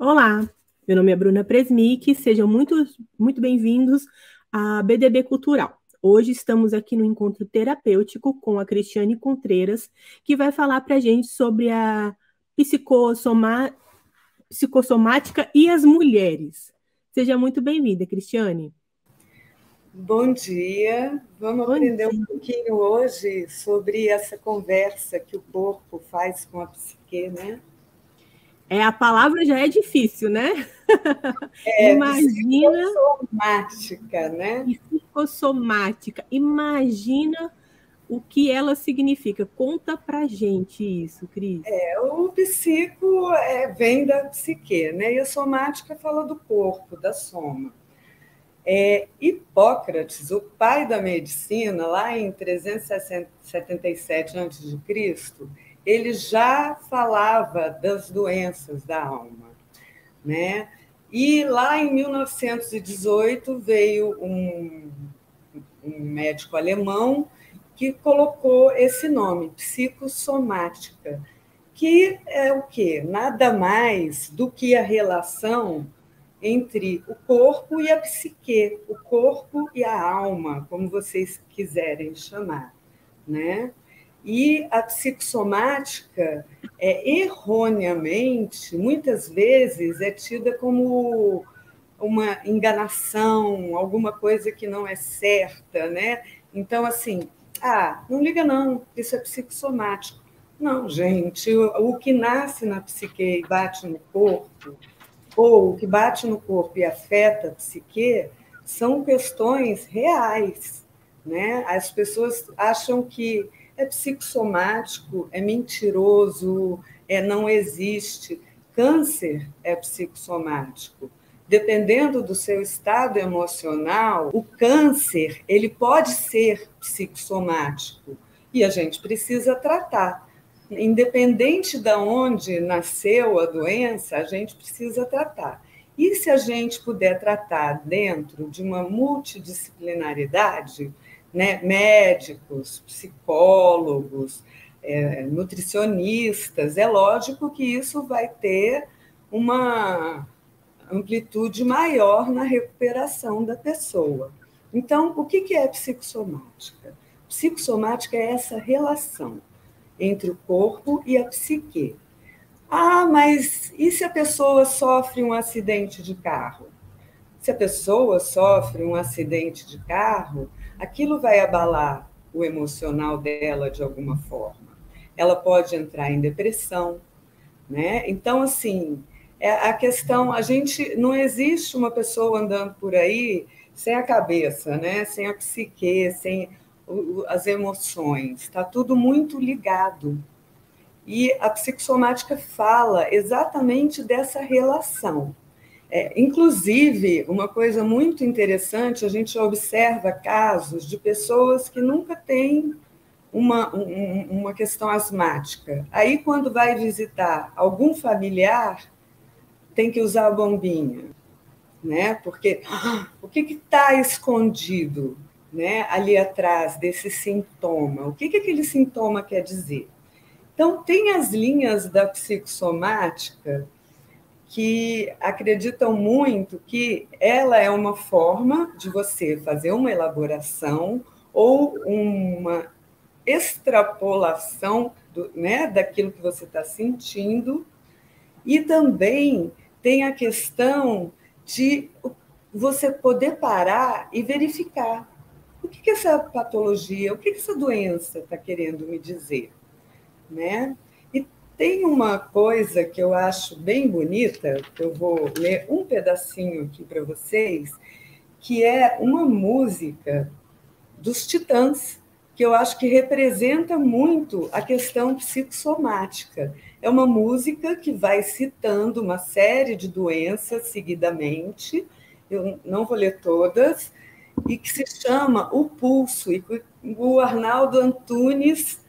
Olá, meu nome é Bruna Presmic, sejam muito bem-vindos à BDB Cultural. Hoje estamos aqui no encontro terapêutico com a Cristiane Contreiras, que vai falar para a gente sobre a psicossomática e as mulheres. Seja muito bem-vinda, Cristiane. Bom dia, vamos Bom aprender um dia. pouquinho hoje sobre essa conversa que o corpo faz com a psique, né? A palavra já é difícil, né? Imagina Psicossomática, né? psicossomática. Imagina o que ela significa. Conta pra gente isso, Cris. O psico vem da psique, né? E a somática fala do corpo, da soma. Hipócrates, o pai da medicina, lá em 377 a.C., ele já falava das doenças da alma, né? E lá em 1918 veio um médico alemão que colocou esse nome, psicossomática, que é o quê? Nada mais do que a relação entre o corpo e a psique, o corpo e a alma, como vocês quiserem chamar, né? E a psicossomática, erroneamente, muitas vezes é tida como uma enganação, alguma coisa que não é certa, né? Então, assim, não liga não, isso é psicossomático. Não, gente, o que nasce na psique e bate no corpo, ou o que bate no corpo e afeta a psique, são questões reais, né? As pessoas acham que é psicossomático, é mentiroso, não existe. Câncer é psicossomático. Dependendo do seu estado emocional, o câncer ele pode ser psicossomático e a gente precisa tratar. Independente de onde nasceu a doença, a gente precisa tratar. E se a gente puder tratar dentro de uma multidisciplinaridade, né, médicos, psicólogos, nutricionistas, é lógico que isso vai ter uma amplitude maior na recuperação da pessoa. Então, o que é psicossomática? Psicossomática é essa relação entre o corpo e a psique. Mas e se a pessoa sofre um acidente de carro? Se a pessoa sofre um acidente de carro, aquilo vai abalar o emocional dela de alguma forma. Ela pode entrar em depressão, né? Então, assim, a questão, a gente não existe uma pessoa andando por aí sem a cabeça, né? Sem a psique, sem as emoções. Está tudo muito ligado. E a psicossomática fala exatamente dessa relação. Inclusive, uma coisa muito interessante, a gente observa casos de pessoas que nunca têm uma questão asmática. Aí, quando vai visitar algum familiar, tem que usar a bombinha, né? Porque o que está escondido, né, ali atrás desse sintoma? O que aquele sintoma quer dizer? Então, tem as linhas da psicossomática que acreditam muito que ela é uma forma de você fazer uma elaboração ou uma extrapolação né, daquilo que você está sentindo, e também tem a questão de você poder parar e verificar o que essa patologia, o que essa doença está querendo me dizer, né? E tem uma coisa que eu acho bem bonita, que eu vou ler um pedacinho aqui para vocês, que é uma música dos Titãs, que eu acho que representa muito a questão psicossomática. É uma música que vai citando uma série de doenças seguidamente, eu não vou ler todas, e que se chama O Pulso, e o Arnaldo Antunes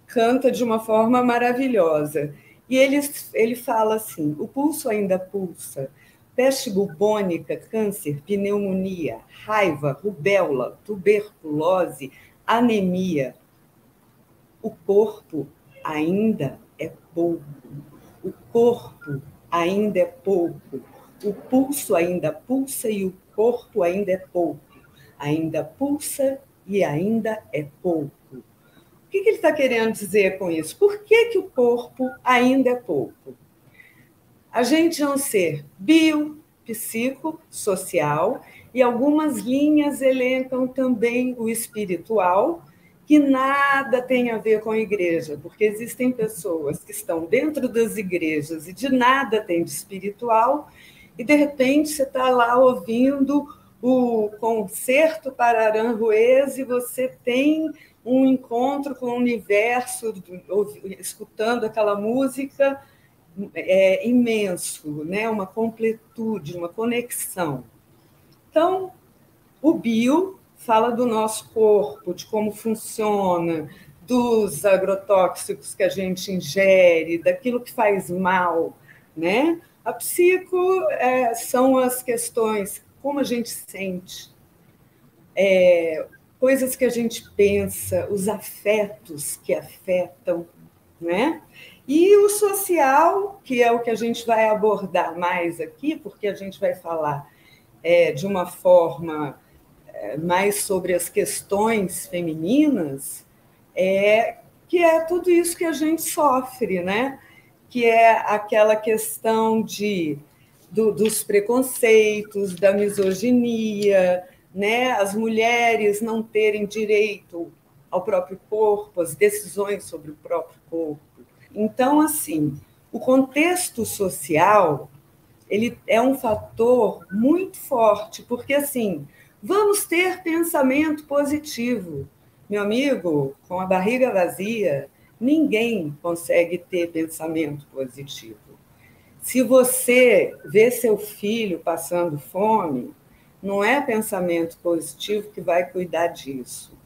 canta de uma forma maravilhosa. E ele fala assim: o pulso ainda pulsa, peste bubônica, câncer, pneumonia, raiva, rubéola, tuberculose, anemia. O corpo ainda é pouco. O corpo ainda é pouco. O pulso ainda pulsa e o corpo ainda é pouco. Ainda pulsa e ainda é pouco. O que ele está querendo dizer com isso? Por que o corpo ainda é pouco? A gente é um ser biopsicossocial e algumas linhas elencam também o espiritual, que nada tem a ver com a igreja, porque existem pessoas que estão dentro das igrejas e de nada tem de espiritual, e de repente você está lá ouvindo o concerto para Aranjuez e você tem um encontro com o universo, escutando aquela música imenso, né? Uma completude, uma conexão. Então, o bio fala do nosso corpo, de como funciona, dos agrotóxicos que a gente ingere, daquilo que faz mal, né? A psico são as questões, como a gente sente, coisas que a gente pensa, os afetos que afetam, né? E o social, que é o que a gente vai abordar mais aqui, porque a gente vai falar de uma forma mais sobre as questões femininas, que é tudo isso que a gente sofre, né? Que é aquela questão dos preconceitos, da misoginia, né? As mulheres não terem direito ao próprio corpo, às decisões sobre o próprio corpo. Então, assim, o contexto social ele é um fator muito forte, porque, assim, vamos ter pensamento positivo. Meu amigo, com a barriga vazia, ninguém consegue ter pensamento positivo. Se você vê seu filho passando fome, não é pensamento positivo que vai cuidar disso.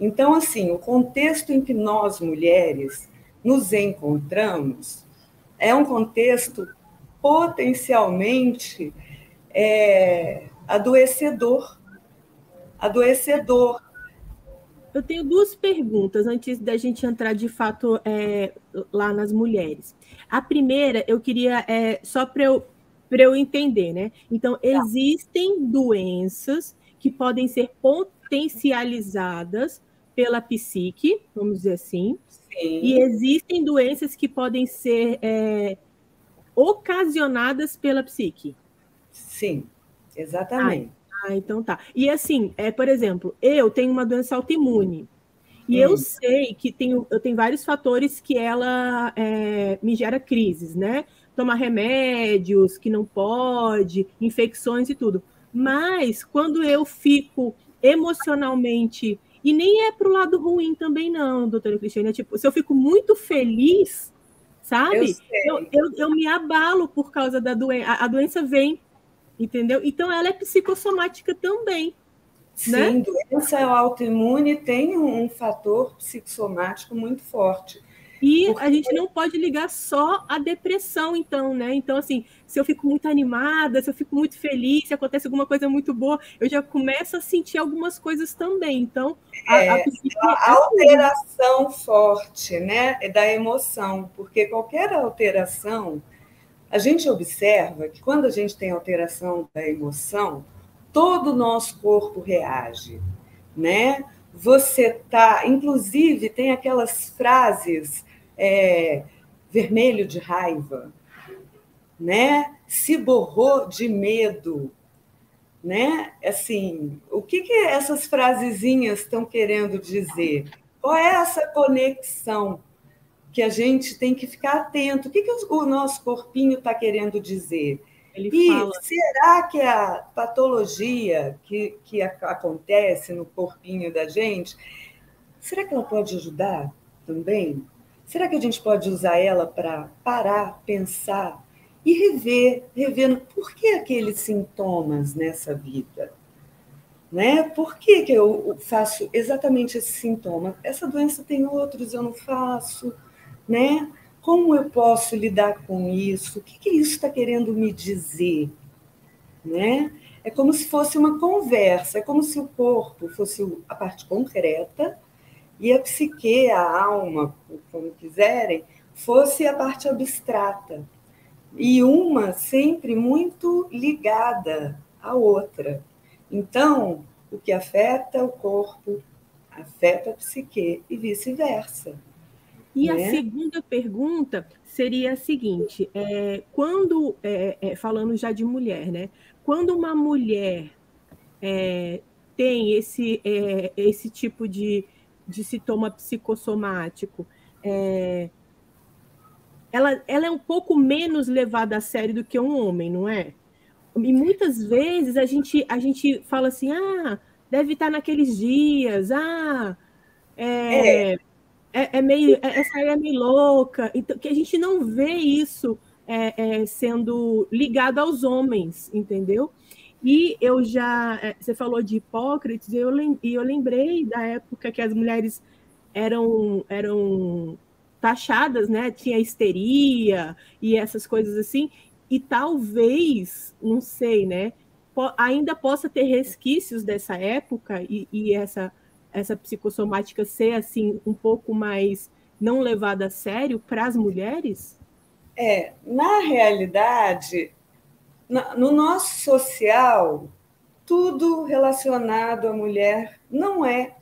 Então, assim, o contexto em que nós, mulheres, nos encontramos é um contexto potencialmente adoecedor. Adoecedor. Eu tenho duas perguntas antes da gente entrar de fato lá nas mulheres. A primeira, eu queria, só para eu entender, né? Então, existem doenças que podem ser potencializadas pela psique, vamos dizer assim, Sim. E existem doenças que podem ser ocasionadas pela psique. Sim, exatamente. Então tá. E assim, por exemplo, eu tenho uma doença autoimune. E eu sei que eu tenho vários fatores que ela me gera crises, né? Tomar remédios que não pode, infecções e tudo. Mas quando eu fico emocionalmente, e nem é pro lado ruim também, não, doutora Cristiane, tipo, se eu fico muito feliz, sabe? Eu me abalo por causa da doença. A doença vem, entendeu? Então ela é psicossomática também. Sim, né? Doença autoimune tem um fator psicossomático muito forte. E a gente não pode ligar só a depressão, então, né? Então, assim, se eu fico muito animada, se eu fico muito feliz, se acontece alguma coisa muito boa, eu já começo a sentir algumas coisas também. Então, a alteração forte, né, da emoção, porque qualquer alteração, a gente observa que quando a gente tem alteração da emoção, todo o nosso corpo reage, né? Você tá, inclusive, tem aquelas frases vermelho de raiva, né? Se borrou de medo, né? Assim, o que essas frasezinhas estão querendo dizer? Qual é essa conexão que a gente tem que ficar atento? O que o nosso corpinho está querendo dizer? Será que a patologia que acontece no corpinho da gente, será que ela pode ajudar também? Será que a gente pode usar ela para parar, pensar e revendo por que aqueles sintomas nessa vida? Né? Por que eu faço exatamente esse sintoma? Essa doença tem outros, eu não faço, né? Como eu posso lidar com isso? O que isso está querendo me dizer? Né? É como se fosse uma conversa, é como se o corpo fosse a parte concreta e a psique, a alma, como quiserem, fosse a parte abstrata, e uma sempre muito ligada à outra. Então, o que afeta o corpo afeta a psique e vice-versa. E a Né? segunda pergunta seria a seguinte: falando já de mulher, né? Quando uma mulher tem esse tipo de sintoma psicossomático, ela é um pouco menos levada a sério do que um homem, não é? E muitas vezes a gente fala assim, deve estar naqueles dias, É, é, meio, essa aí é meio louca, então que a gente não vê isso sendo ligado aos homens, entendeu? E você falou de Hipócrates, e eu lembrei da época que as mulheres eram taxadas, né? Tinha histeria e essas coisas assim, e talvez, não sei, né? Ainda possa ter resquícios dessa época e essa psicossomática ser assim um pouco mais não levada a sério para as mulheres? na realidade, no nosso social, tudo relacionado à mulher não é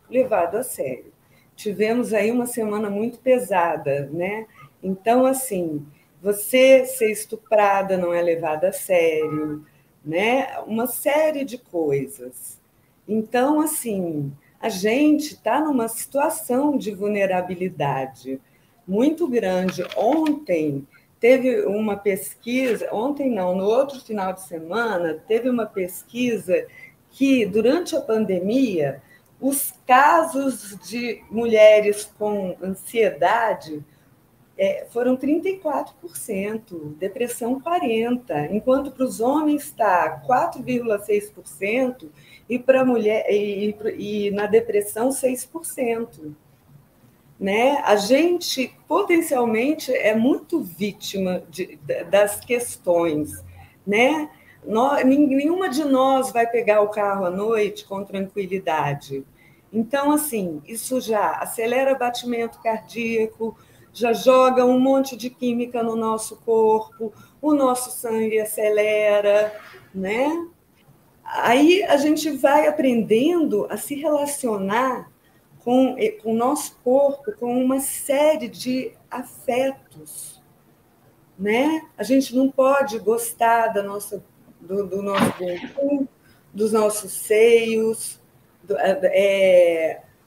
levado a sério. Tivemos aí uma semana muito pesada, né? Então, assim, você ser estuprada não é levado a sério, né? Uma série de coisas. Então, assim, a gente está numa situação de vulnerabilidade muito grande. Ontem teve uma pesquisa, ontem não, no outro final de semana, teve uma pesquisa que, durante a pandemia, os casos de mulheres com ansiedade foram 34%, depressão 40%, enquanto para os homens está 4,6% e para a mulher e na depressão 6%. Né? A gente potencialmente é muito vítima das questões, né? Nenhuma de nós vai pegar o carro à noite com tranquilidade. Então, assim, isso já acelera o batimento cardíaco, já joga um monte de química no nosso corpo, o nosso sangue acelera, né? Aí a gente vai aprendendo a se relacionar com o nosso corpo, com uma série de afetos, né? A gente não pode gostar do nosso bumbum, dos nossos seios,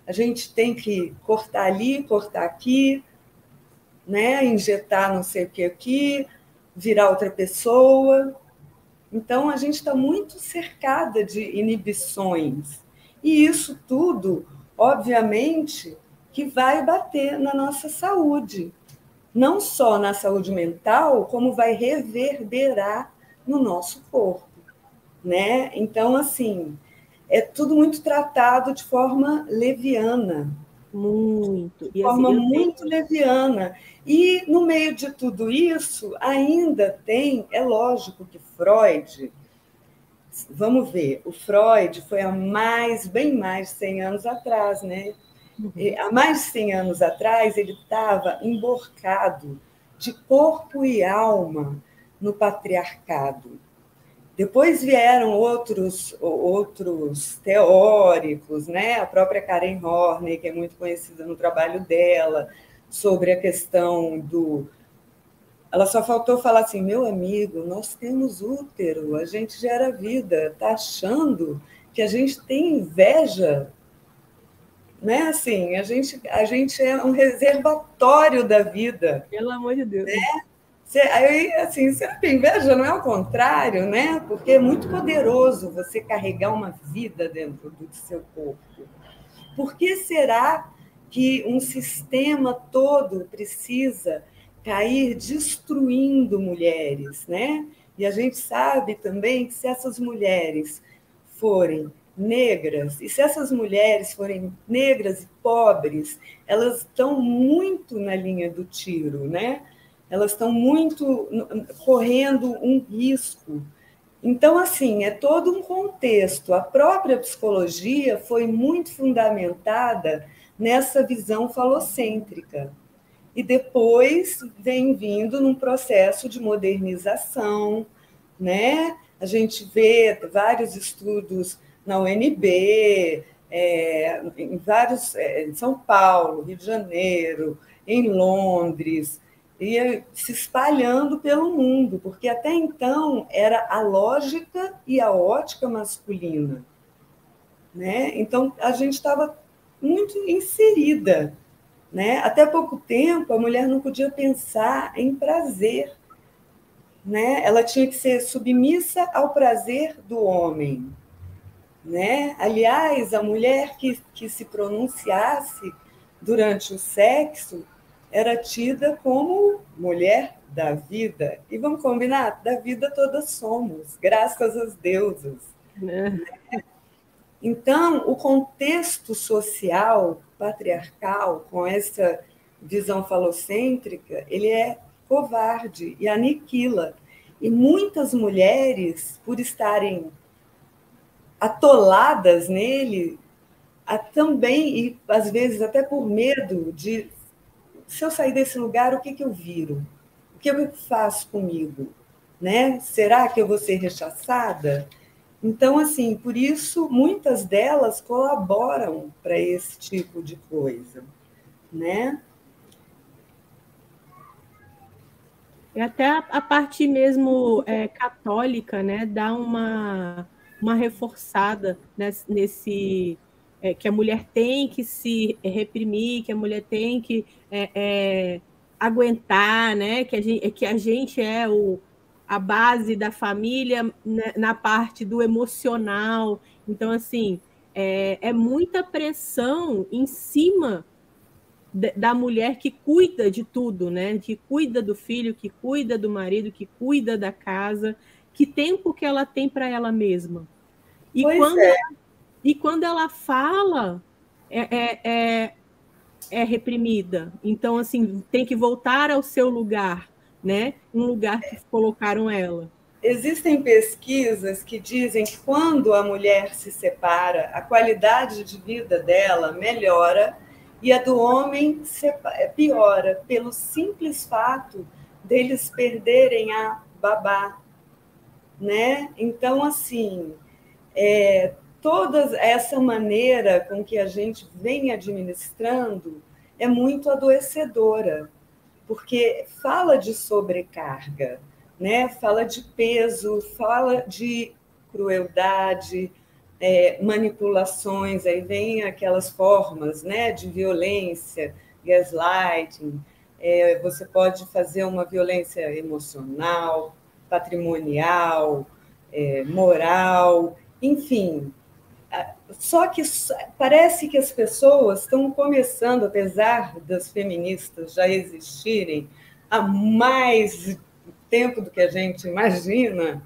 a gente tem que cortar ali, cortar aqui, né? Injetar não sei o que aqui, virar outra pessoa. Então, a gente está muito cercada de inibições. E isso tudo, obviamente, que vai bater na nossa saúde. Não só na saúde mental, como vai reverberar no nosso corpo. Né? Então, assim, é tudo muito tratado de forma leviana, Muito. E assim, forma eu tenho. muito leviana. E, no meio de tudo isso, ainda tem, é lógico que Freud, vamos ver, o Freud foi bem mais de 100 anos atrás, né? Uhum. Há mais de 100 anos atrás, ele estava emborcado de corpo e alma no patriarcado. Depois vieram outros teóricos, né? A própria Karen Horney, que é muito conhecida no trabalho dela, sobre a questão do. Ela só faltou falar assim: meu amigo, nós temos útero, a gente gera vida, está achando que a gente tem inveja, né? Assim, a gente é um reservatório da vida. Pelo amor de Deus. Aí, assim, você não tem inveja, não é o contrário, né? Porque é muito poderoso você carregar uma vida dentro do seu corpo. Por que será que um sistema todo precisa cair destruindo mulheres, né? E a gente sabe também que se essas mulheres forem negras, e se essas mulheres forem negras e pobres, elas estão muito na linha do tiro, né? Elas estão muito correndo um risco. Então, assim, é todo um contexto. A própria psicologia foi muito fundamentada nessa visão falocêntrica. e depois vem vindo num processo de modernização, né? A gente vê vários estudos na UNB, em vários, em São Paulo, Rio de Janeiro, em Londres, e se espalhando pelo mundo, porque até então era a lógica e a ótica masculina, né? Então a gente estava muito inserida, né? Até pouco tempo a mulher não podia pensar em prazer, né? Ela tinha que ser submissa ao prazer do homem, né? Aliás, a mulher que se pronunciasse durante o sexo era tida como mulher da vida. E vamos combinar? Da vida todas somos, graças às deusas. Então, o contexto social patriarcal, com essa visão falocêntrica, ele é covarde e aniquila. E muitas mulheres, por estarem atoladas nele, também, e às vezes até por medo de, se eu sair desse lugar, o que eu viro? O que eu faço comigo? Né? Será que eu vou ser rechaçada? Então, assim, por isso, muitas delas colaboram para esse tipo de coisa, né? E até a parte mesmo católica, né, dá uma reforçada nesse que a mulher tem que se reprimir, que a mulher tem que aguentar, né, que a gente é a base da família, né, na parte do emocional. Então, assim, é muita pressão em cima da mulher que cuida de tudo, né? Que cuida do filho, que cuida do marido, que cuida da casa, que tempo que ela tem para ela mesma. E quando ela fala, é reprimida. Então, assim, tem que voltar ao seu lugar, né? Um lugar que colocaram ela. Existem pesquisas que dizem que quando a mulher se separa, a qualidade de vida dela melhora e a do homem piora, pelo simples fato deles perderem a babá, né? Então, assim, toda essa maneira com que a gente vem administrando é muito adoecedora, porque fala de sobrecarga, né? Fala de peso, fala de crueldade, manipulações, aí vem aquelas formas, né, de violência, gaslighting, você pode fazer uma violência emocional, patrimonial, moral, enfim. Só que parece que as pessoas estão começando, apesar das feministas já existirem há mais tempo do que a gente imagina,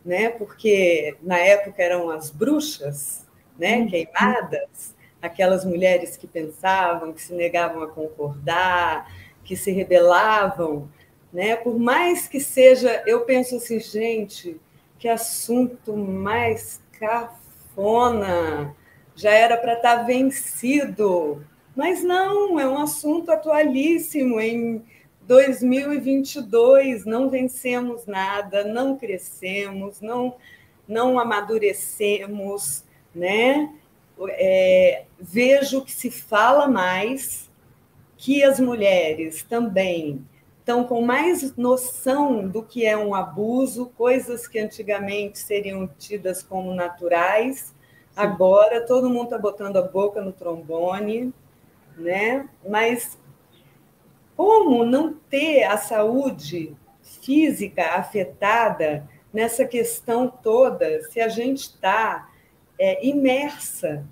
né? Porque na época eram as bruxas, né? Queimadas, aquelas mulheres que pensavam, que se negavam a concordar, que se rebelavam, né? Por mais que seja, eu penso assim, gente, que assunto mais cafona, já era para estar vencido, mas não, é um assunto atualíssimo em 2022, não vencemos nada, não crescemos, não amadurecemos, né? Vejo que se fala mais, que as mulheres também estão com mais noção do que é um abuso, coisas que antigamente seriam tidas como naturais. Sim. Agora todo mundo está botando a boca no trombone, né? Mas como não ter a saúde física afetada nessa questão toda se a gente está imersa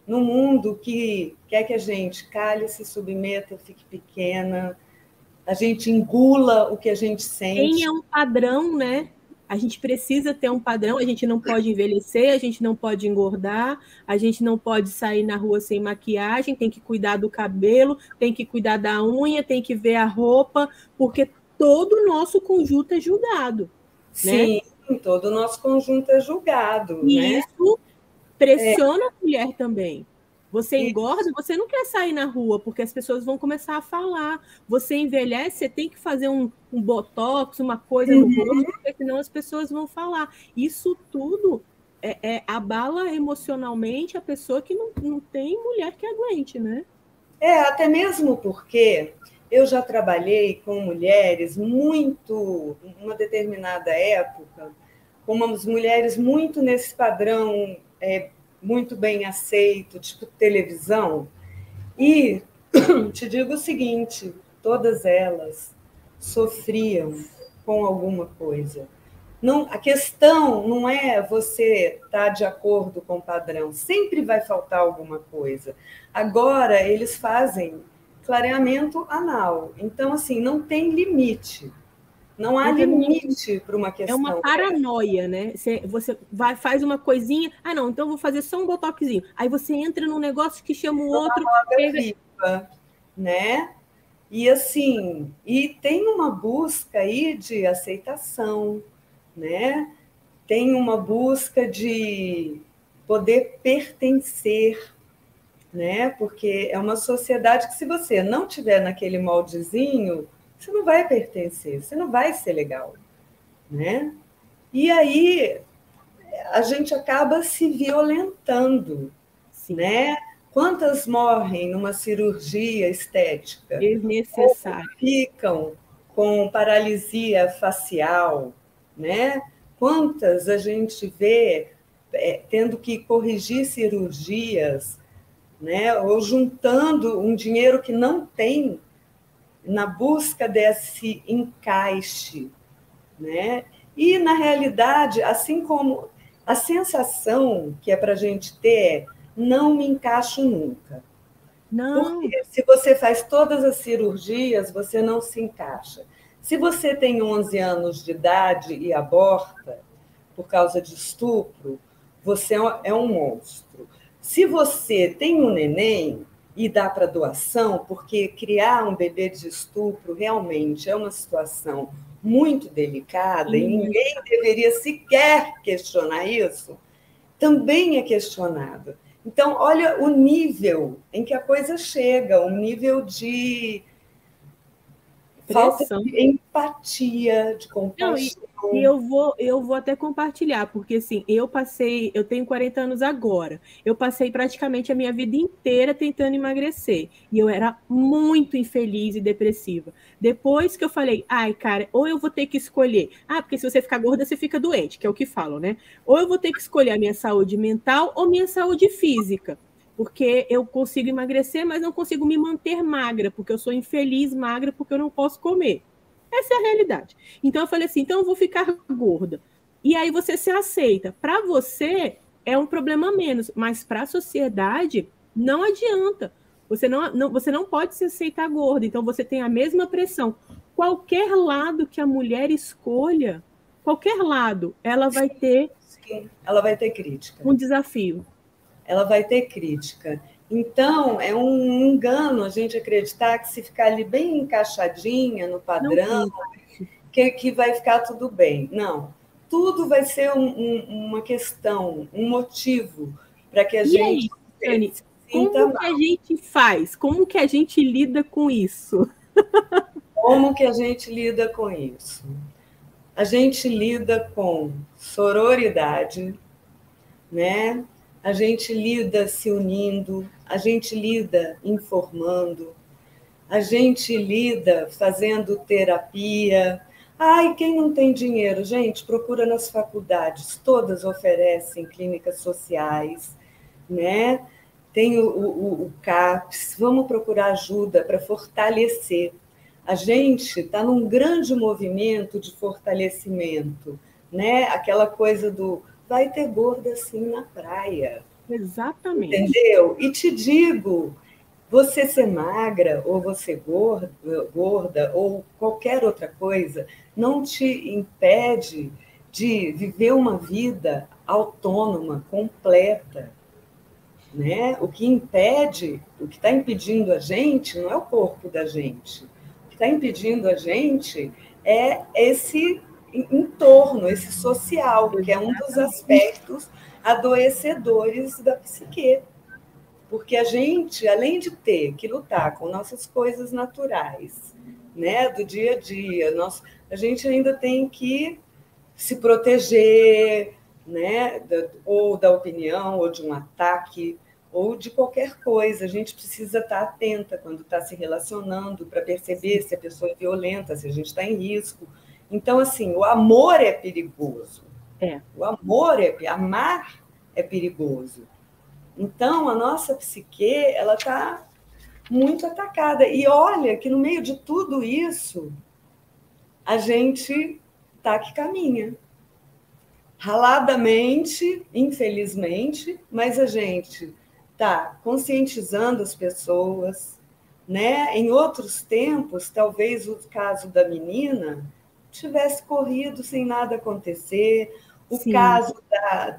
num mundo que quer que a gente cale, se submeta, fique pequena, a gente engula o que a gente sente. Tem um padrão, né? A gente precisa ter um padrão, a gente não pode envelhecer, a gente não pode engordar, a gente não pode sair na rua sem maquiagem, tem que cuidar do cabelo, tem que cuidar da unha, tem que ver a roupa, porque todo o nosso conjunto é julgado. Sim, né? Todo o nosso conjunto é julgado. E né? Isso pressiona a mulher também. Você engorda, você não quer sair na rua, porque as pessoas vão começar a falar. Você envelhece, você tem que fazer um botox, uma coisa no rosto, porque senão as pessoas vão falar. Isso tudo abala emocionalmente a pessoa que não tem mulher que aguente, né? Até mesmo porque eu já trabalhei com mulheres muito, numa determinada época, com umas mulheres muito nesse padrão, muito bem aceito, tipo televisão, e te digo o seguinte, todas elas sofriam com alguma coisa. Não, a questão não é você estar de acordo com o padrão, sempre vai faltar alguma coisa. Agora, eles fazem clareamento anal, então, assim, não tem limite. Não há limite para uma É uma questão. paranoia, né? Você vai, faz uma coisinha, não, então eu vou fazer só um botoxinho. Aí você entra num negócio que chama o outro. Viva, né? E assim, e tem uma busca aí de aceitação, né? Tem uma busca de poder pertencer, né? Porque é uma sociedade que, se você não tiver naquele moldezinho, você não vai pertencer, você não vai ser legal, né? E aí a gente acaba se violentando, Sim. né? Quantas morrem numa cirurgia estética? Desnecessário. Ou ficam com paralisia facial, né? Quantas a gente vê tendo que corrigir cirurgias, né? Ou juntando um dinheiro que não tem na busca desse encaixe, né? E, na realidade, assim como a sensação que é para a gente ter, não me encaixo nunca. Não. Porque se você faz todas as cirurgias, você não se encaixa. Se você tem 11 anos de idade e aborta por causa de estupro, você é um monstro. Se você tem um neném e dá para doação, porque criar um bebê de estupro realmente é uma situação muito delicada e ninguém deveria sequer questionar isso, também é questionado. Então, olha o nível em que a coisa chega, um nível de falta de empatia, de compaixão. E eu vou até compartilhar, porque assim, eu tenho 40 anos agora. Eu passei praticamente a minha vida inteira tentando emagrecer. E eu era muito infeliz e depressiva. Depois que eu falei, ai, cara, ou eu vou ter que escolher. Porque se você ficar gorda, você fica doente, que é o que falam, né? Ou eu vou ter que escolher a minha saúde mental ou minha saúde física. Porque eu consigo emagrecer, mas não consigo me manter magra, porque eu sou infeliz magra, porque eu não posso comer. Essa é a realidade. Então eu falei assim, então eu vou ficar gorda. E aí você se aceita. Para você é um problema menos, mas para a sociedade não adianta. Você não pode se aceitar gorda, então você tem a mesma pressão. Qualquer lado que a mulher escolha, qualquer lado, ela vai ter ela vai ter crítica. Um desafio. Ela vai ter crítica. Então, é um engano a gente acreditar que, se ficar ali bem encaixadinha no padrão, que vai ficar tudo bem. Não. Tudo vai ser uma questão, um motivo para que a gente Anny, como que a gente faz? Como que a gente lida com isso? Como que a gente lida com isso? A gente lida com sororidade, né? A gente lida se unindo, a gente lida informando, a gente lida fazendo terapia. Ai, quem não tem dinheiro, gente, procura nas faculdades, todas oferecem clínicas sociais, né? Tem o CAPS, vamos procurar ajuda para fortalecer. A gente está num grande movimento de fortalecimento, né? Aquela coisa do vai ter gorda assim na praia. Exatamente. Entendeu? E te digo, você ser magra ou você gorda ou qualquer outra coisa não te impede de viver uma vida autônoma, completa. Né? O que impede, o que está impedindo a gente não é o corpo da gente. O que está impedindo a gente é esse entorno, esse social, que é um dos aspectos adoecedores da psique. porque a gente, além de ter que lutar com nossas coisas naturais, né, do dia a dia, a gente ainda tem que se proteger, né, ou da opinião, ou de um ataque, ou de qualquer coisa. A gente precisa estar atenta quando está se relacionando para perceber se a pessoa é violenta, se a gente está em risco. Então, assim, o amor é perigoso. O amor amar é perigoso. Então, a nossa psique, ela está muito atacada. E olha que no meio de tudo isso, a gente está que caminha. Raladamente, infelizmente, mas a gente está conscientizando as pessoas, né? Em outros tempos, talvez o caso da menina tivesse corrido sem nada acontecer, o Sim. caso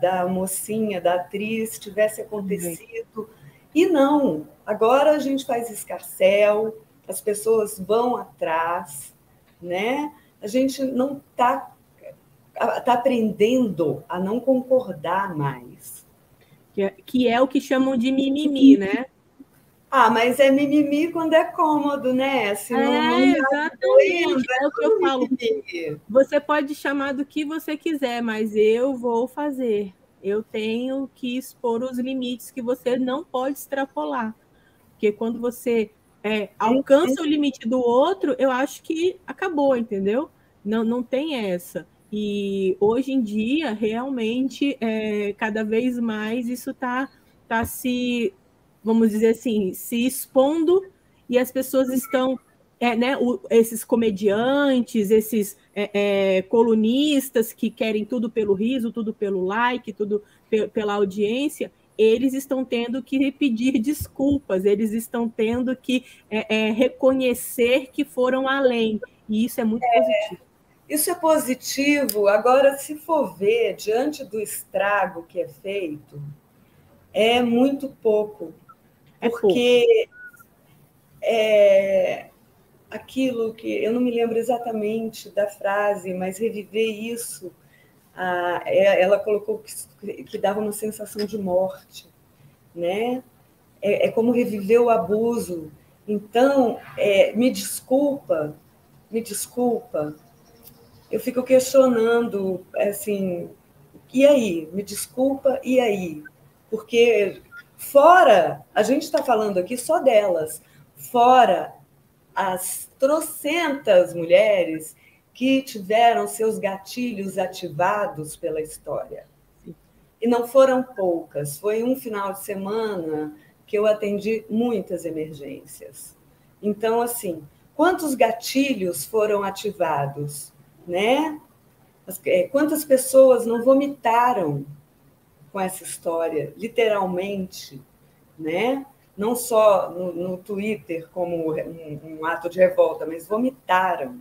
da mocinha, da atriz, tivesse acontecido. E não, agora a gente faz escarcéu, as pessoas vão atrás, né? A gente não está aprendendo a não concordar mais. Que é o que chamam de mimimi, né? Ah, mas é mimimi quando é cômodo, né? Se não exatamente. É o que eu falo. Mimimi. Você pode chamar do que você quiser, mas eu vou fazer. Eu tenho que expor os limites que você não pode extrapolar. Porque quando você alcança o limite do outro, eu acho que acabou, entendeu? Não tem essa. E hoje em dia, realmente, cada vez mais isso tá se, vamos dizer assim, se expondo e as pessoas estão, né, esses comediantes, esses colunistas que querem tudo pelo riso, tudo pelo like, tudo pela audiência, eles estão tendo que pedir desculpas, eles estão tendo que reconhecer que foram além, e isso é muito positivo. Isso é positivo. Agora, se for ver, diante do estrago que é feito, é muito pouco. Porque aquilo que eu não me lembro exatamente da frase, mas reviver isso, ela colocou que dava uma sensação de morte, né? É como reviver o abuso. Então, me desculpa, eu fico questionando, assim, e aí? Me desculpa, e aí? Porque fora, a gente está falando aqui só delas, fora as trocentas mulheres que tiveram seus gatilhos ativados pela história. E não foram poucas. Foi um final de semana que eu atendi muitas emergências. Então, assim, quantos gatilhos foram ativados, né? Quantas pessoas não vomitaram com essa história, literalmente, né? Não só no Twitter como um ato de revolta, mas vomitaram.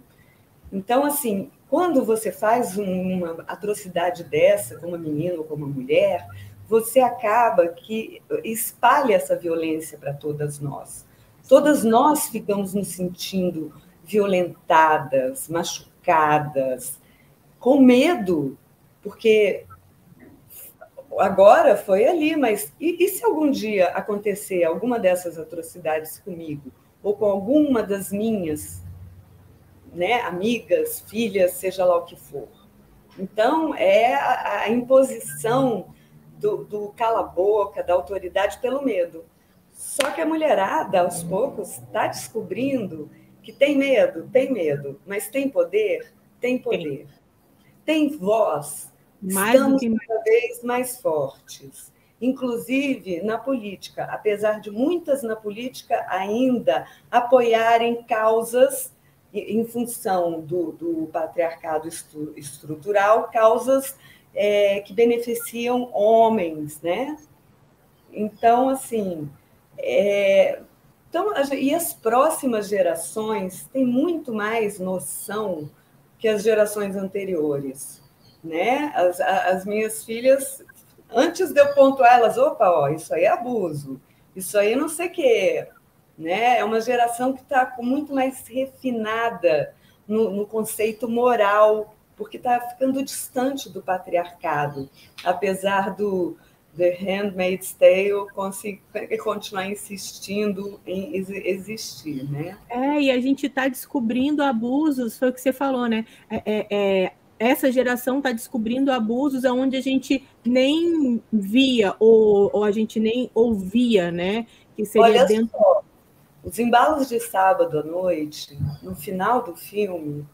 Então, assim, quando você faz uma atrocidade dessa com uma menina ou com uma mulher, você acaba que espalha essa violência para todas nós. Todas nós ficamos nos sentindo violentadas, machucadas, com medo, porque agora foi ali, mas e se algum dia acontecer alguma dessas atrocidades comigo, ou com alguma das minhas, né, amigas, filhas, seja lá o que for? Então, é a imposição do cala-boca, da autoridade pelo medo. Só que a mulherada, aos poucos, está descobrindo que tem medo, mas tem poder? Tem poder. Tem voz? Estamos cada vez mais fortes. Inclusive na política, apesar de muitas na política ainda apoiarem causas em função do patriarcado estrutural, causas que beneficiam homens, né? Então, assim, e as próximas gerações têm muito mais noção que as gerações anteriores, né? As minhas filhas, antes de eu pontuar elas, opa, ó, isso aí é abuso, isso aí não sei o quê, né? É uma geração que está muito mais refinada no conceito moral, porque está ficando distante do patriarcado, apesar The Handmaid's Tale continuar insistindo em existir, né? E a gente está descobrindo abusos, foi o que você falou, né? Essa geração está descobrindo abusos onde a gente nem via ou a gente nem ouvia, né? Que seria Olha dentro... só, os embalos de sábado à noite, no final do filme,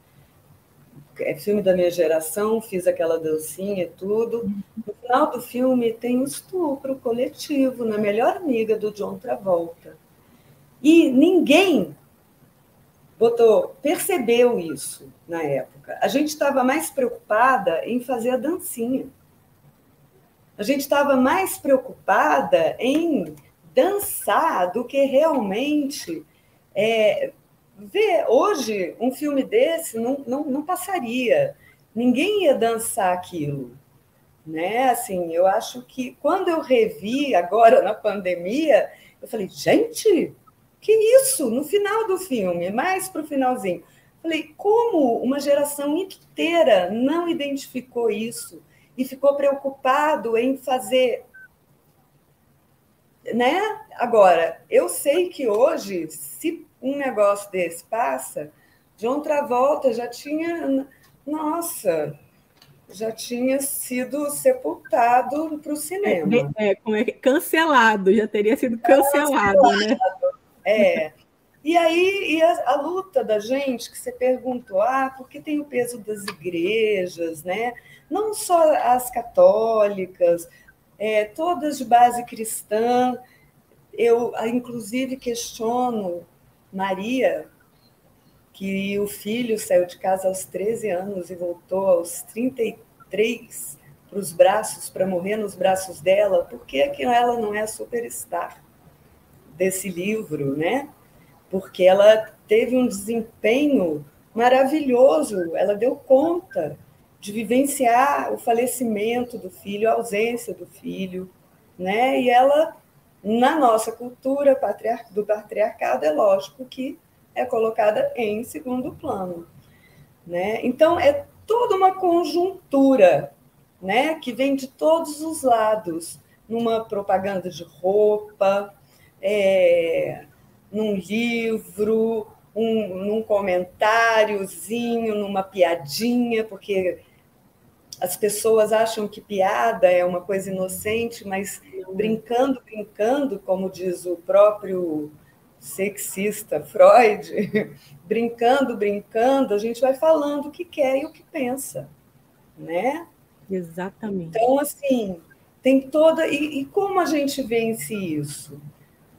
é filme da minha geração, fiz aquela dancinha e tudo. No final do filme tem um estupro coletivo na melhor amiga do John Travolta. E ninguém percebeu isso na época. A gente estava mais preocupada em fazer a dancinha. A gente estava mais preocupada em dançar do que realmente ver. Hoje, um filme desse não passaria. Ninguém ia dançar aquilo. Né? Assim, eu acho que quando eu revi agora na pandemia, eu falei, gente, que isso? No final do filme, mais para o finalzinho. Falei, como uma geração inteira não identificou isso e ficou preocupado em fazer, né? Agora, eu sei que hoje, se um negócio desse passa, John Travolta já tinha, nossa, já tinha sido sepultado para o cinema. Como é que cancelado, já teria sido cancelado, né? E aí a luta da gente, que você perguntou, porque tem o peso das igrejas, né? Não só as católicas, todas de base cristã. Eu, inclusive, questiono Maria, que o filho saiu de casa aos 13 anos e voltou aos 33 para os braços, para morrer nos braços dela. Por que ela não é a superstar desse livro, né? Porque ela teve um desempenho maravilhoso, ela deu conta de vivenciar o falecimento do filho, a ausência do filho, né? E ela, na nossa cultura do patriarcado, é lógico que é colocada em segundo plano, né? Então, é toda uma conjuntura, né, que vem de todos os lados, numa propaganda de roupa, num livro, num comentáriozinho, numa piadinha, porque as pessoas acham que piada é uma coisa inocente, mas brincando, como diz o próprio sexista Freud, brincando, a gente vai falando o que quer e o que pensa, né? Exatamente. Então, assim, tem toda... E como a gente vence isso?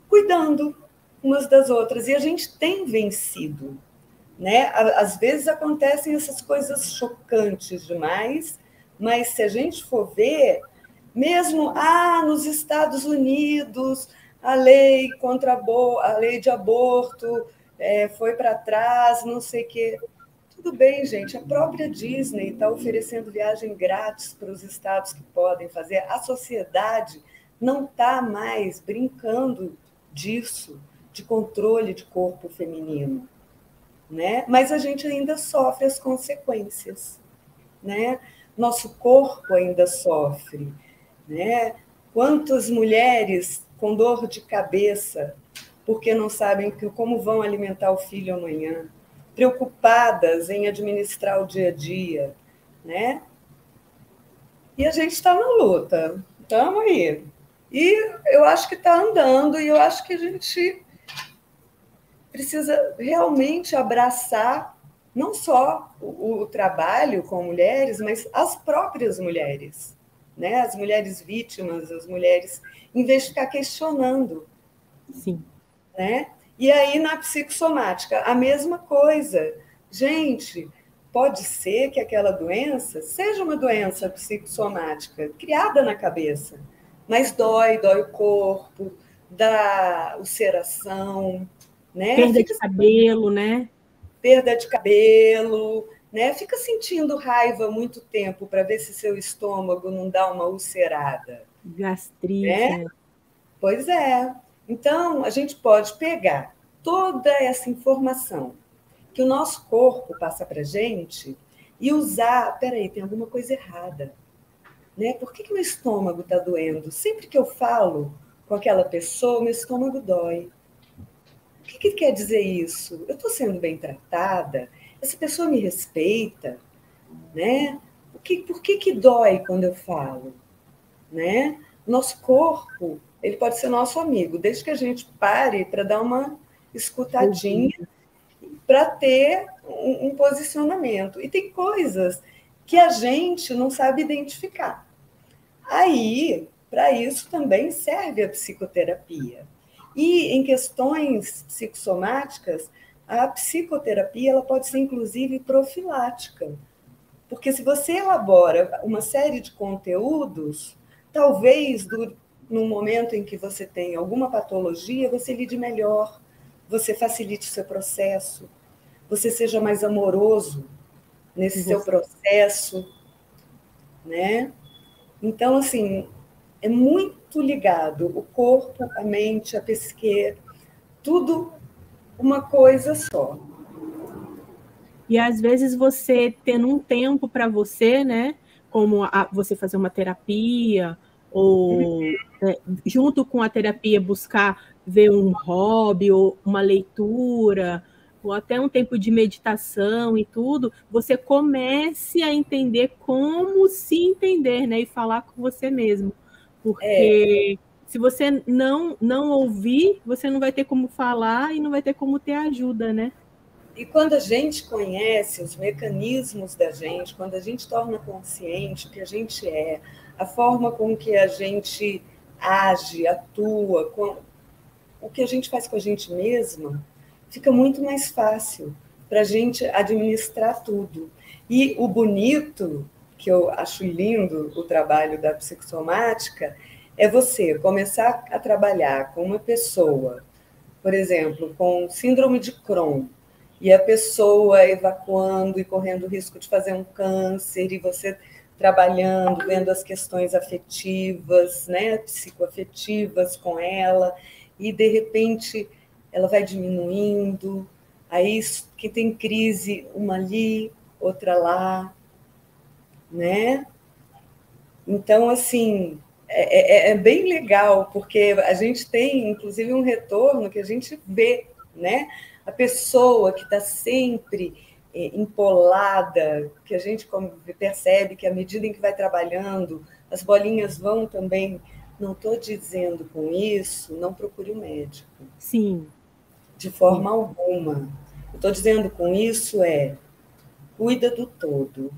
Cuidando umas das outras. E a gente tem vencido, né? Às vezes acontecem essas coisas chocantes demais, mas se a gente for ver, mesmo nos Estados Unidos, a lei a lei de aborto foi para trás, não sei o quê. Tudo bem, gente, a própria Disney está oferecendo viagem grátis para os estados que podem fazer. A sociedade não está mais brincando disso, de controle de corpo feminino, né? Mas a gente ainda sofre as consequências, né? Nosso corpo ainda sofre, né? Quantas mulheres com dor de cabeça porque não sabem como vão alimentar o filho amanhã, preocupadas em administrar o dia a dia, né? E a gente está na luta, estamos aí. E eu acho que está andando, e eu acho que a gente precisa realmente abraçar não só o trabalho com mulheres, mas as próprias mulheres, né? As mulheres vítimas, as mulheres, em vez de ficar questionando. Sim. Né? E aí, na psicossomática, a mesma coisa. Gente, pode ser que aquela doença seja uma doença psicossomática criada na cabeça, mas dói o corpo, dá ulceração, né? Perda de cabelo, né? Perda de cabelo, né? Fica sentindo raiva muito tempo para ver se seu estômago não dá uma ulcerada. Gastrite. Né? Pois é. Então, a gente pode pegar toda essa informação que o nosso corpo passa para a gente e usar... Peraí, tem alguma coisa errada. né? Por que meu estômago está doendo? Sempre que eu falo com aquela pessoa, meu estômago dói. O que quer dizer isso? Eu estou sendo bem tratada? Essa pessoa me respeita, né? Por que dói quando eu falo, né? Nosso corpo, ele pode ser nosso amigo, desde que a gente pare para dar uma escutadinha, para ter um posicionamento. E tem coisas que a gente não sabe identificar. Aí, para isso também serve a psicoterapia. E em questões psicossomáticas, a psicoterapia ela pode ser, inclusive, profilática. Porque se você elabora uma série de conteúdos, talvez no momento em que você tem alguma patologia, você lide melhor, você facilite o seu processo, você seja mais amoroso nesse seu processo, né? Então, assim, é muito ligado o corpo, a mente, a psique, tudo uma coisa só. E às vezes você tendo um tempo para você, né? Como você fazer uma terapia, ou junto com a terapia buscar ver um hobby, ou uma leitura, ou até um tempo de meditação e tudo, você comece a entender como se entender, né? E falar com você mesmo. Porque se você não ouvir, você não vai ter como falar e não vai ter como ter ajuda, né? E quando a gente conhece os mecanismos da gente, quando a gente torna consciente o que a gente é, a forma com que a gente age, atua, o que a gente faz com a gente mesma, fica muito mais fácil para a gente administrar tudo. E o bonito, que eu acho lindo o trabalho da psicossomática, é você começar a trabalhar com uma pessoa, por exemplo, com síndrome de Crohn, e a pessoa evacuando e correndo o risco de fazer um câncer, e você trabalhando, vendo as questões afetivas, né, psicoafetivas com ela, e de repente ela vai diminuindo, aí que tem crise, uma ali, outra lá, né? Então, assim, é bem legal, porque a gente tem, inclusive, um retorno que a gente vê, né? A pessoa que está sempre empolada, que a gente percebe que à medida em que vai trabalhando, as bolinhas vão também. Não estou dizendo com isso, não procure um médico. Sim. De forma alguma. Estou dizendo com isso cuida do todo.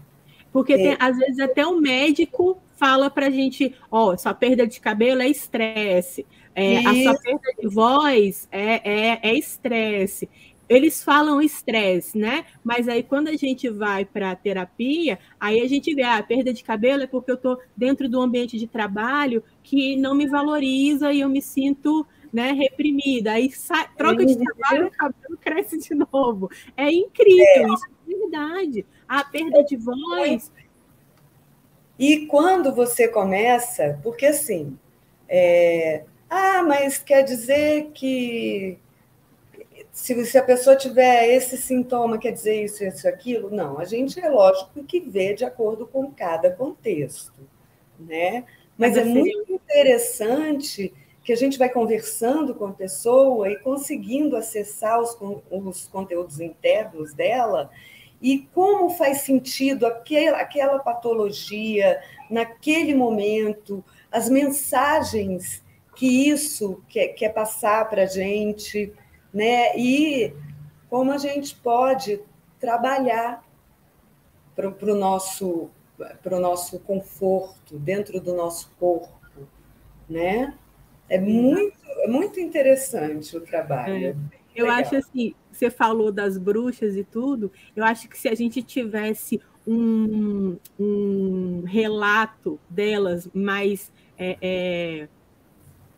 Porque às vezes até o médico fala para a gente, sua perda de cabelo é estresse, a sua perda de voz é estresse. Eles falam estresse, né? Mas aí quando a gente vai para a terapia, aí a gente vê, a perda de cabelo é porque eu estou dentro do ambiente de trabalho que não me valoriza e eu me sinto, né, reprimida. Aí troca de trabalho, o cabelo cresce de novo. É incrível, isso é verdade. A perda de voz. E quando você começa, porque assim, mas quer dizer que se a pessoa tiver esse sintoma, quer dizer isso, aquilo? Não, a gente é lógico que vê de acordo com cada contexto, né? Mas é muito interessante que a gente vai conversando com a pessoa e conseguindo acessar os conteúdos internos dela e como faz sentido aquela patologia naquele momento, as mensagens que isso quer passar para a gente, né? E como a gente pode trabalhar para o nosso conforto, dentro do nosso corpo, né? É muito interessante o trabalho. Eu acho assim, você falou das bruxas e tudo, eu acho que se a gente tivesse um relato delas mais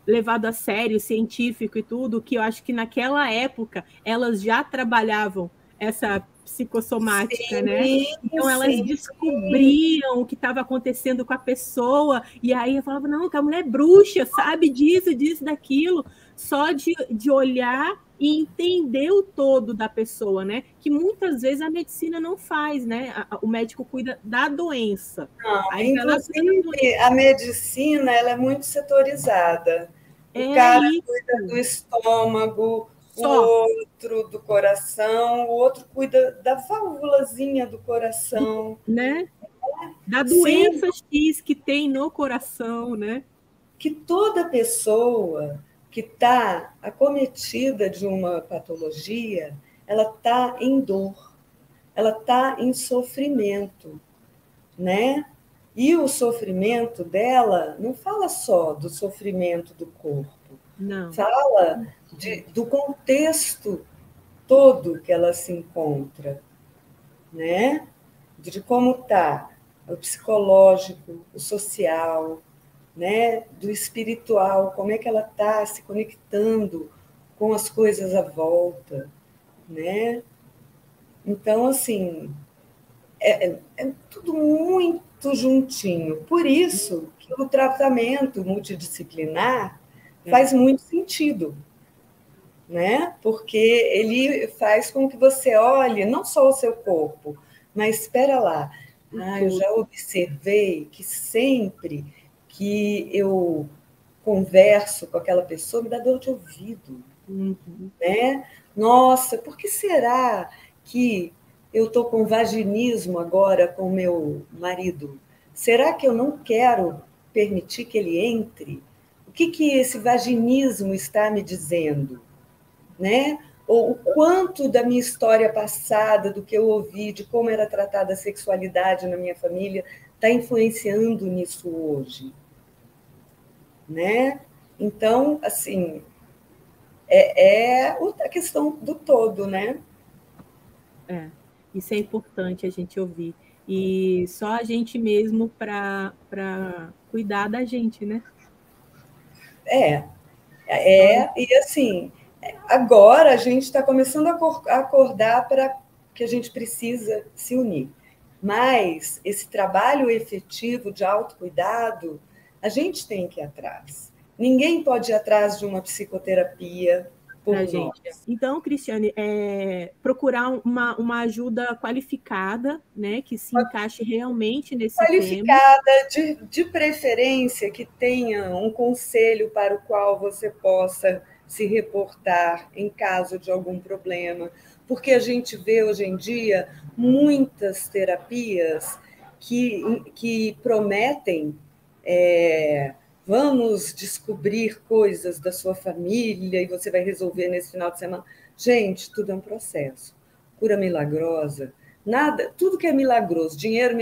levado a sério, científico e tudo, que eu acho que naquela época elas já trabalhavam essa psicossomática, né? Então elas descobriam o que estava acontecendo com a pessoa, e aí eu falava, não, que a mulher é bruxa, sabe disso, daquilo, só de olhar e entender o todo da pessoa, né? Que muitas vezes a medicina não faz, né? O médico cuida da doença. Não, Aí vai lá cuida da doença. inclusive, a medicina ela é muito setorizada. O É cara cuida do isso. estômago, o Só outro do coração, o outro cuida da válvulazinha do do, coração. né? Da Sendo doença X que tem no coração, né? que toda pessoa que está acometida de uma patologia, ela está em dor, ela está em sofrimento, né? E o sofrimento dela não fala só do sofrimento do corpo, Não. fala do contexto todo que ela se encontra, né? De como está o psicológico, o social, né? Do espiritual, como é que ela está se conectando com as coisas à volta, né? Então, assim, é tudo muito juntinho. Por isso que o tratamento multidisciplinar É. faz muito sentido, né? Porque ele faz com que você olhe não só o seu corpo, mas espera lá. O Eu todo. já observei que sempre que eu converso com aquela pessoa, me dá dor de ouvido, Uhum. né? Nossa, por que será que eu estou com vaginismo agora com meu marido? Será que eu não quero permitir que ele entre? O que que esse vaginismo está me dizendo, né? Ou o quanto da minha história passada, do que eu ouvi, de como era tratada a sexualidade na minha família, está influenciando nisso hoje, né? Então, assim, é a questão do todo, né? É. Isso é importante a gente ouvir. E só a gente mesmo para cuidar da gente, né? É, Só... e assim, agora a gente está começando a acordar para que a gente precisa se unir. Mas esse trabalho efetivo de autocuidado, a gente tem que ir atrás. Ninguém pode ir atrás de uma psicoterapia para por a gente. nós. Então, Cristiane, procurar uma ajuda qualificada, né, que se encaixe realmente nesse tema. Qualificada, de preferência que tenha um conselho para o qual você possa se reportar em caso de algum problema, porque a gente vê hoje em dia muitas terapias que prometem vamos descobrir coisas da sua família e você vai resolver nesse final de semana. Gente, tudo é um processo. Cura milagrosa, nada, tudo que é milagroso, dinheiro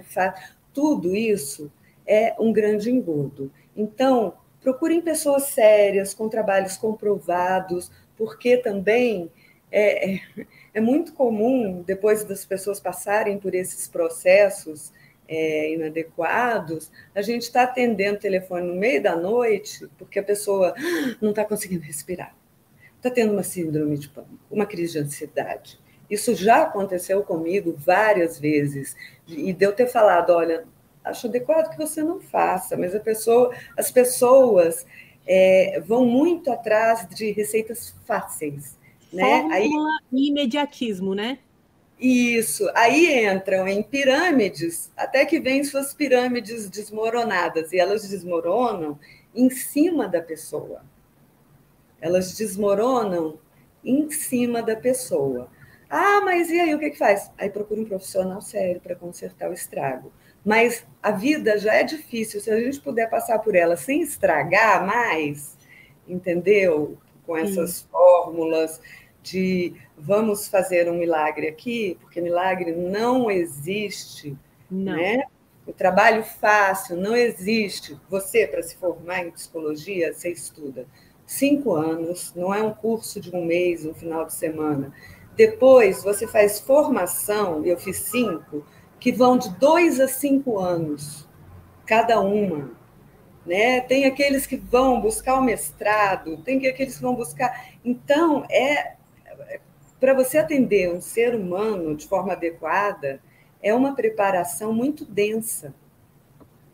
fácil, tudo isso é um grande engodo. Então, procurem pessoas sérias, com trabalhos comprovados, porque também é, é muito comum, depois das pessoas passarem por esses processos inadequados, a gente está atendendo o telefone no meio da noite, porque a pessoa não está conseguindo respirar, está tendo uma síndrome de pânico, uma crise de ansiedade. Isso já aconteceu comigo várias vezes, e de eu ter falado, olha, acho adequado que você não faça, mas as pessoas vão muito atrás de receitas fáceis, né? Fórmula e imediatismo, né? Isso, aí entram em pirâmides, até que vêm suas pirâmides desmoronadas, e elas desmoronam em cima da pessoa. Elas desmoronam em cima da pessoa. Mas e aí o que faz? Aí procura um profissional sério para consertar o estrago. Mas a vida já é difícil, se a gente puder passar por ela sem estragar mais, entendeu? Com Sim. essas fórmulas de vamos fazer um milagre aqui, porque milagre não existe, Não. né? O trabalho fácil não existe. Você, para se formar em psicologia, você estuda 5 anos, não é um curso de um mês, um final de semana. Depois, você faz formação, eu fiz 5, que vão de 2 a 5 anos, cada uma. Né? Tem aqueles que vão buscar o mestrado, tem aqueles que vão buscar. Então, para você atender um ser humano de forma adequada, é uma preparação muito densa.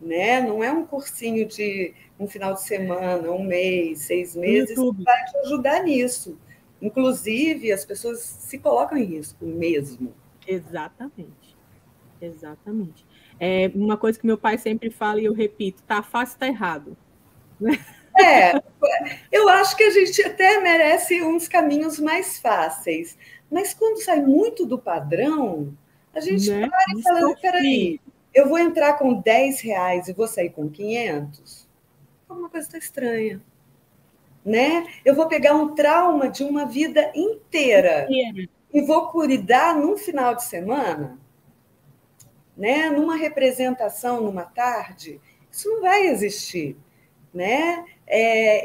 né? Não é um cursinho de um final de semana, um mês, 6 meses, que YouTube. vai te ajudar nisso. Inclusive, as pessoas se colocam em risco mesmo. Exatamente. Exatamente. É uma coisa que meu pai sempre fala e eu repito: tá fácil, tá errado. É, eu acho que a gente até merece uns caminhos mais fáceis, mas quando sai muito do padrão, a gente Né? para e fala: Distorcer. peraí, eu vou entrar com R$ 10 e vou sair com 500? Alguma coisa está estranha, né? Eu vou pegar um trauma de uma vida inteira e vou cuidar num final de semana, né? Numa representação, numa tarde, isso não vai existir, né?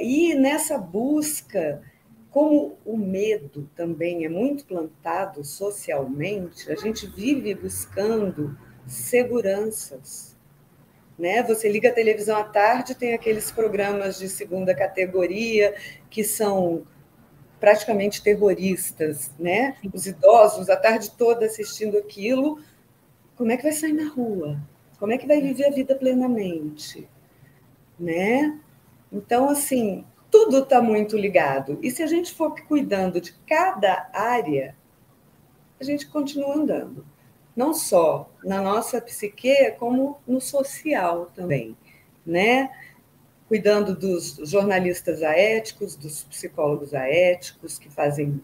E nessa busca, como o medo também é muito plantado socialmente, a gente vive buscando seguranças, né? Você liga a televisão à tarde, tem aqueles programas de segunda categoria que são praticamente terroristas, né? Os idosos a tarde toda assistindo aquilo, como é que vai sair na rua? Como é que vai viver a vida plenamente, né? Então, assim, tudo está muito ligado. E se a gente for cuidando de cada área, a gente continua andando. Não só na nossa psique, como no social também, né? Cuidando dos jornalistas aéticos, dos psicólogos aéticos, que fazem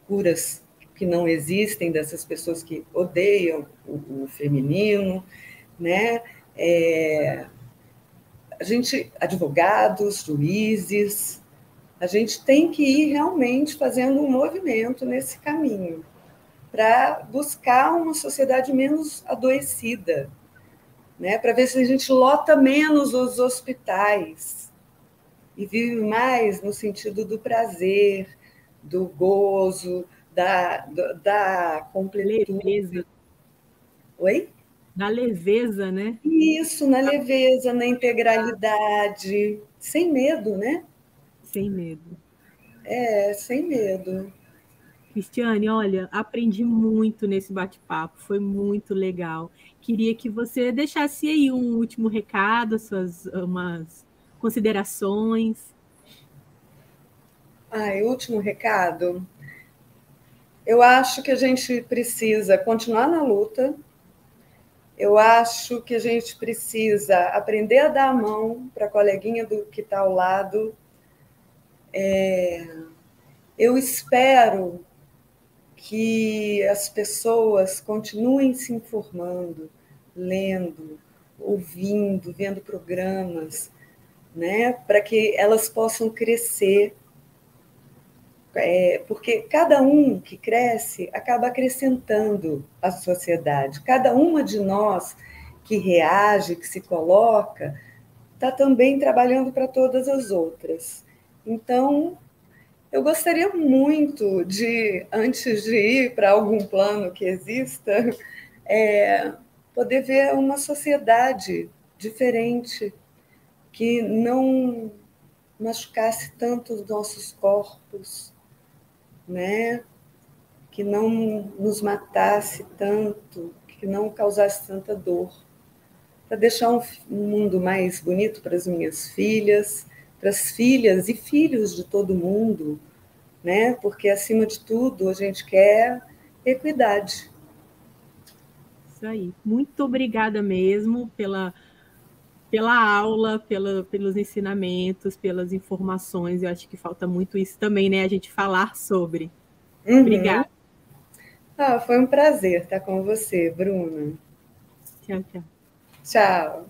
curas que não existem, dessas pessoas que odeiam o feminino, né? A gente, advogados, juízes, a gente tem que ir realmente fazendo um movimento nesse caminho para buscar uma sociedade menos adoecida, né? Para ver se a gente lota menos os hospitais e vive mais no sentido do prazer, do gozo, da Leveza. completude. Oi? Da leveza, né? Isso, na leveza, na integralidade, sem medo, né? Sem medo. Sem medo. Cristiane, olha, aprendi muito nesse bate-papo, foi muito legal. Queria que você deixasse aí um último recado, suas umas considerações. Último recado. Eu acho que a gente precisa continuar na luta. Eu acho que a gente precisa aprender a dar a mão para a coleguinha do que está ao lado. Eu espero que as pessoas continuem se informando, lendo, ouvindo, vendo programas, né, para que elas possam crescer, porque cada um que cresce acaba acrescentando a sociedade. Cada uma de nós que reage, que se coloca, está também trabalhando para todas as outras. Então, eu gostaria muito de, antes de ir para algum plano que exista, poder ver uma sociedade diferente, que não machucasse tanto os nossos corpos, né? Que não nos matasse tanto, que não causasse tanta dor, para deixar um mundo mais bonito para as minhas filhas, para as filhas e filhos de todo mundo, né? Porque, acima de tudo, a gente quer equidade. Isso aí. Muito obrigada mesmo pela aula, pelos ensinamentos, pelas informações. Eu acho que falta muito isso também, né? A gente falar sobre. Uhum. Obrigada. Foi um prazer estar com você, Bruna. Tchau, tchau. Tchau.